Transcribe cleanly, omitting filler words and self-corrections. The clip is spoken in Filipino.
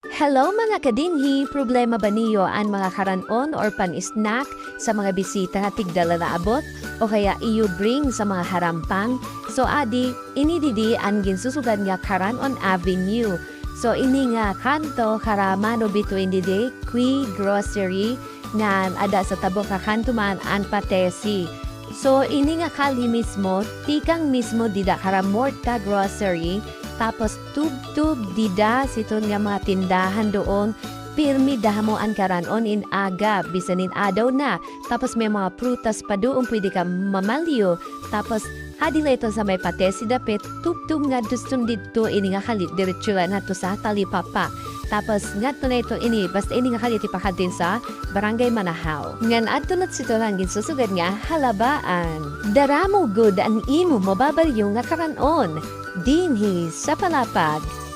Hello mga kadinhi! Problema ba niyo ang mga karanon or pan-snack sa mga bisita na tigdala na abot? O kaya iyo bring sa mga harampang? So adi, inididi ang ginsusugan nga Karanon Avenue. So ini nga kanto karamano between didi, qui grocery nga ada sa tabo kakantuman ang patesi. So ini nga kali mismo, tikang mismo dida karamorta grocery. Tapos tub-tub dida siton nga mga tindahan doon. Pirmi dahamo ang karanon in aga, bisanin adaw na. Tapos may mga prutas pa doon, pwede ka mamalyo. Tapos hadila ito sa may pate si dapit, tub-tub nga dustun dito, ini nga kalit diretsula na to sa talipapa. Tapos nga to na ito ini, basta ini nga kalit ipakatin sa Barangay Manahaw. Ngan adto na sito lang ginsusugad nga halabaan. Daramo good ang imo mababalyo nga karanon. Dinhi sa palapag.